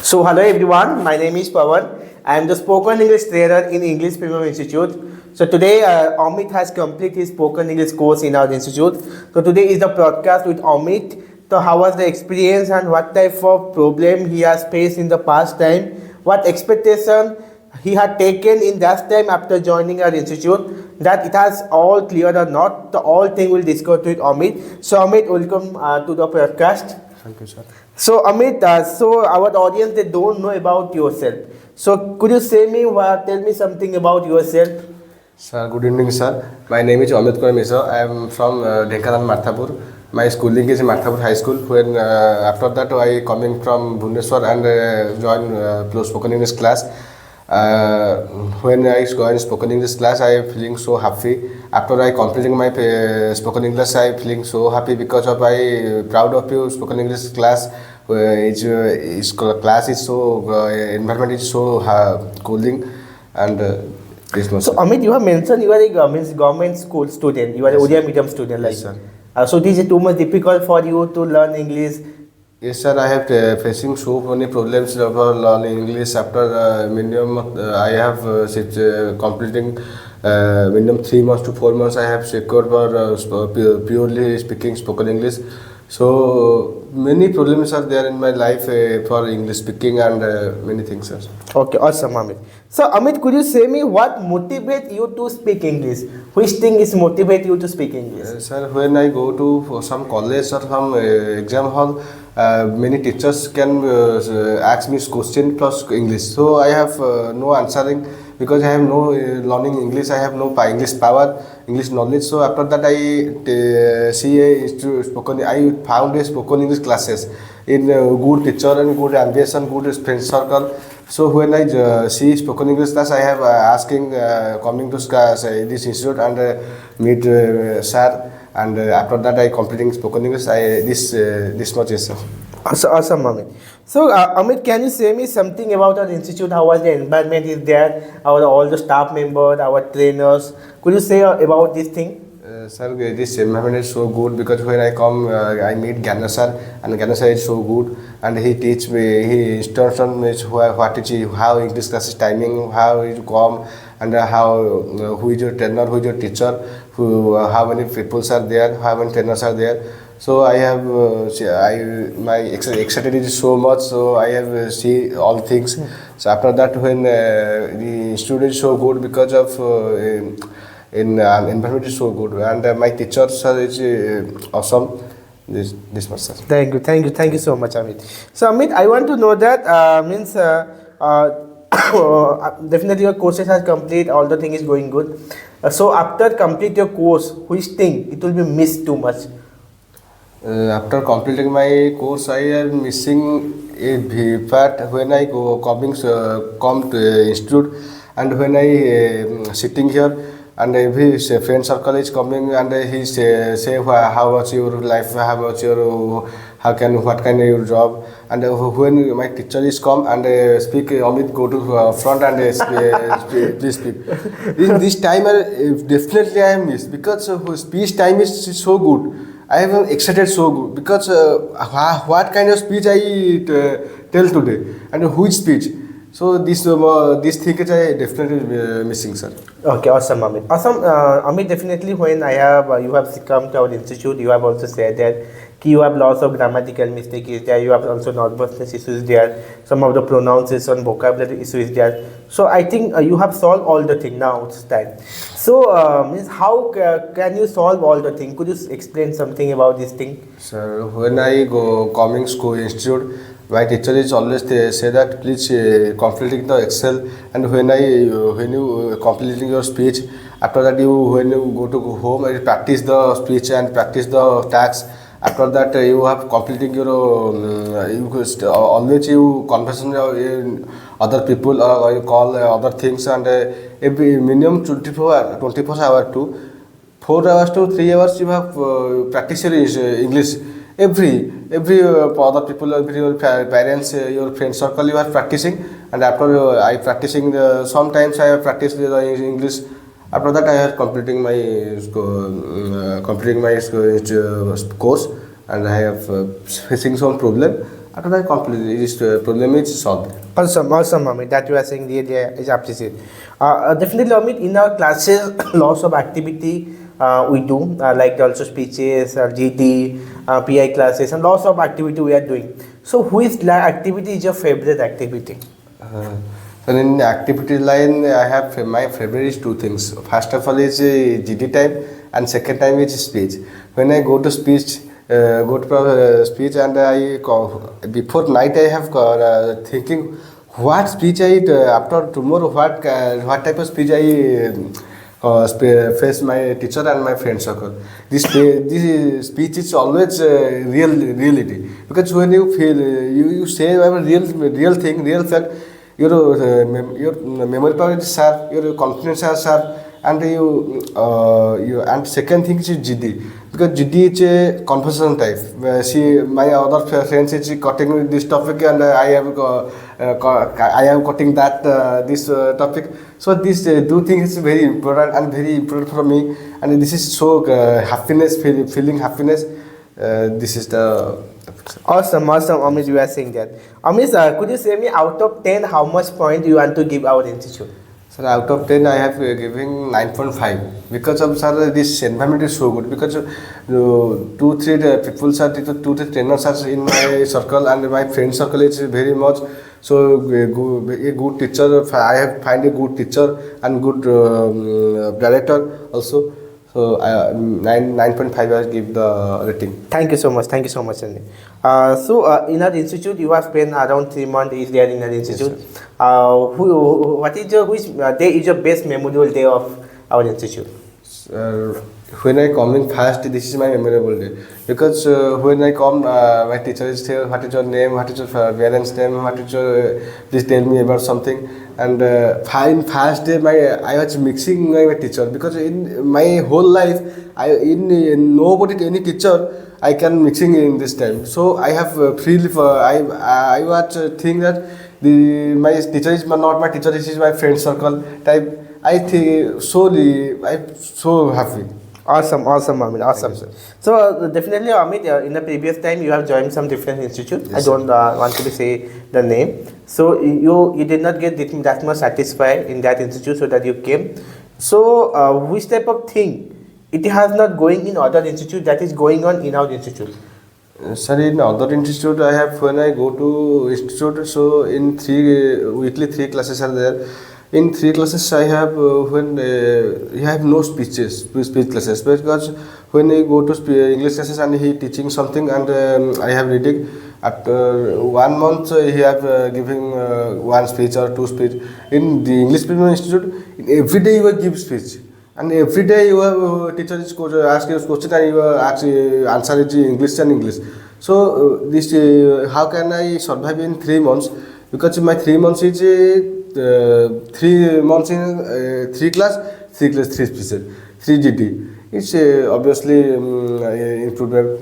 So hello everyone, my name is Pawan. I am the spoken English trainer in English Premium Institute. So today Amit has completed his spoken English course in our institute. So today is the podcast with Amit. So how was the experience and what type of problem he has faced in the past time? What expectation he had taken in that time after joining our institute? That it has all cleared or not? The all thing will discuss with Amit. So Amit, welcome to the podcast. Thank you, sir. So Amit, so our audience they don't know about yourself. So could you tell me something about yourself? Sir, good evening, sir. My name is Amit Misa. I am from Dhenkanal, Marthapur. My schooling is in Marthapur High School. When after that, I coming from Bhubaneswar and join plus spoken English class. When I join spoken English class, I am feeling so happy. After I completing my spoken English, I am feeling so happy because of I proud of you spoken English class. Its class is so environment is so cooling and this much. So Amit, you have mentioned you are a government school student. You are a Odia medium student, like. Yes, sir. So this is too much difficult for you to learn English. Yes, sir. I have facing so many problems about learning English. After minimum, I have completing minimum 3 months to 4 months. I have secured for purely speaking spoken English. So many problems are there in my life for English speaking and many things, sir. Okay, awesome, Amit. So Amit, could you say me what motivates you to speak English? Which thing is motivate you to speak English? Sir, when I go to for some college or some exam hall, many teachers can ask me question plus English. So I have no answering because I have no learning English. I have no English power, English knowledge. So after that, I see I found a spoken English classes in good teacher and good ambition, good friend circle. So when I see spoken English class, I have asking coming to this institute and meet sir. And after that, I completing spoken English. This much is, sir. Awesome, Amit. So, Amit, can you say me something about our institute? How was the environment is there? All the staff members, our trainers. Could you say about this thing? Sir, this environment is so good because when I come, I meet Gana sir, and Gana sir is so good, and he teach me, he instruction me what is how English class is timing, how it come, and how who is your trainer, who is your teacher, how many people are there, how many trainers are there. So I have my excited is so much. So I have see all things. So after that, when the student is so good because of environment is so good, and my teacher sir is awesome. This much, sir. Thank you so much, Amit. So Amit, I want to know that definitely your courses has complete, all the thing is going good. So after complete your course, which thing it will be missed too much? After completing my course, I am missing a part when I come to institute, and when I sitting here, and every friend circle is coming, and he say how was your life, how was your what kind of your job, and when my teacher is come and speak, Amit go to front and please speak. In this time, definitely I am missed because speech time is so good. I am excited so good because what kind of speech I tell today and which speech. So this thing is I definitely missing, sir. Okay, awesome, Amit. Awesome, Amit. Definitely, when you have come to our institute, you have also said that you have lots of grammatical mistakes is there. You have also nervousness issues there. Some of the pronunciation, vocabulary issues there. So I think you have solved all the thing now. It's time. So means how can you solve all the thing? Could you explain something about this thing? Sir, when I go coming school institute, my teacher is always say that please completing the Excel, and when you completing your speech, after that when you go to home, you practice the speech and practice the tasks. After that, you have completing your always you conversation other people or you call other things, and every minimum 24 hours to 4 hours to 3 hours you have practice your English. Every other people, every your parents, your friend circle, you are practicing, and after I practicing sometimes I have practiced the English. After that, I have completing my course, and I have facing some problem. After that, completely, this problem is solved. Awesome, awesome, Amit. That you are saying really is appreciated. Definitely, Amit, in our classes, lots of activity we do, like also speeches, GT, PI classes, and lots of activity we are doing. So, which activity is your favorite activity? So in activity line, I have my favorite is two things. First of all is GT time, and second time is speech. When I go to speech, speech, and before night I have thinking what speech I after tomorrow what type of speech I face my teacher and my friend circle. This speech is always reality, because when you feel you say a real thing, real fact, your memory power is sharp, your confidence is sharp, and you and second thing is GD, because GD is a conversation type. My other friends is cutting this topic, and I am cutting that this topic. So these two things is very important and very important for me, and this is so happiness, feeling happiness. This is the Awesome, awesome, Amit. You are saying that. Amit, could you say me out of 10 how much point you want to give our institute? Sir, out of 10, I have giving 9.5, because of sir, this environment is so good, because 2-3 people sir, 2-3 trainers are in my circle, and my friend circle is very much. So a good teacher, I have find a good teacher and good director also. So 9.5 I give the rating. Thank you so much. Thank you so much, Sandy. In our institute, you have spent around 3 months is there in our institute. What is your which day is your best memorable day of our institute? When I come in first, this is my memorable day, because when I come, my teacher is there. What is your name? What is your parents' name? What is your please tell me about something. And in first day, I was mixing my teacher, because in my whole life, nobody any teacher I can mixing in this time. So I have freely I was think that my teacher is not my teacher. This is my friend circle type. I think I'm so happy. Awesome, awesome, Amit. Awesome. So definitely, Amit, in the previous time you have joined some different institute. Yes, I don't want to say the name. So you did not get that much satisfied in that institute, so that you came. So which type of thing it has not going in other institute that is going on in our institute? Sir, in other institute, I have when I go to institute, so in weekly 3 classes are there. In 3 classes, I have when you have no speech classes, because when I go to English classes and he teaching something, and I have reading. After 1 month, he have giving 1 speech or 2 speech. In the English Premium Institute, every day you will give speech, and every day your teacher is ask you question, and you answer it in English and English. So this how can I survive in 3 months? Because my 3 months is 3 months in 3 class, 3 speeches, 3 GT. It's obviously improvement.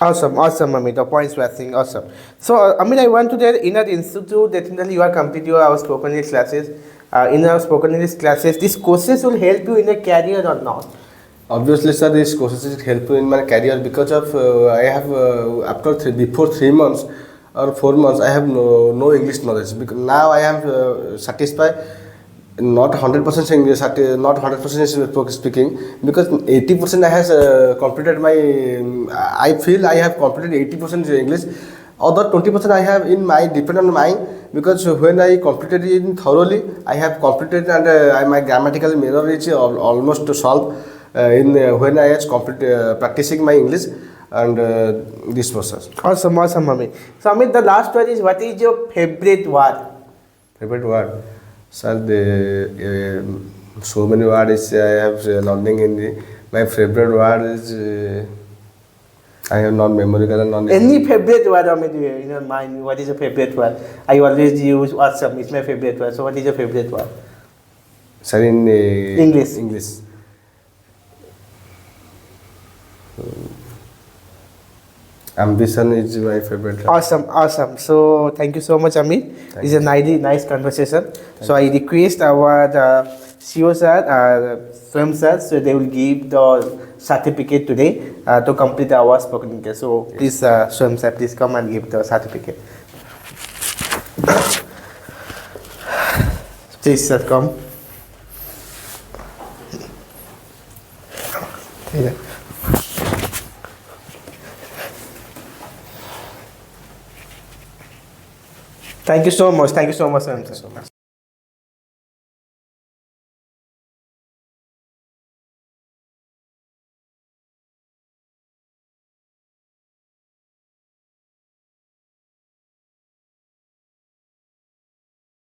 Awesome, awesome, Amit. The points we are saying, awesome. So, Amit, I want to tell in our institute, definitely you are completing our spoken English classes. In our spoken English classes, these courses will help you in a career or not? Obviously, sir, these courses will help you in my career, because of I have before 3 months or 4 months, I have no English knowledge. Because now I am satisfied. Not 100% English, not 100% speaking, because 80% I has completed my. I feel I have completed 80% English. Other 20% I have in my depend on mine, because when I completed it thoroughly, I have completed, and my grammatical error is almost solved. When I was practicing my English, and this process. Awesome, awesome, Amit. So, Amit, the last one is, what is your favorite word? Favorite word? Sir, so many words I have learning in my favorite word is I have not memory card. Any favorite word, Amit, in your mind? What is your favorite word? I always use awesome. It's my favorite word. So what is your favorite word? Sir, in English. English. Ambition is my favorite. Awesome, awesome. So thank you so much, Amit. It's a nice conversation. So I request our CEO sir, Swam sir, so they will give the certificate today to complete our spoken English. So please, Swam sir, please come and give the certificate. Please, sir, come. Yeah. Thank you so much. Thank you so much, Swam sir.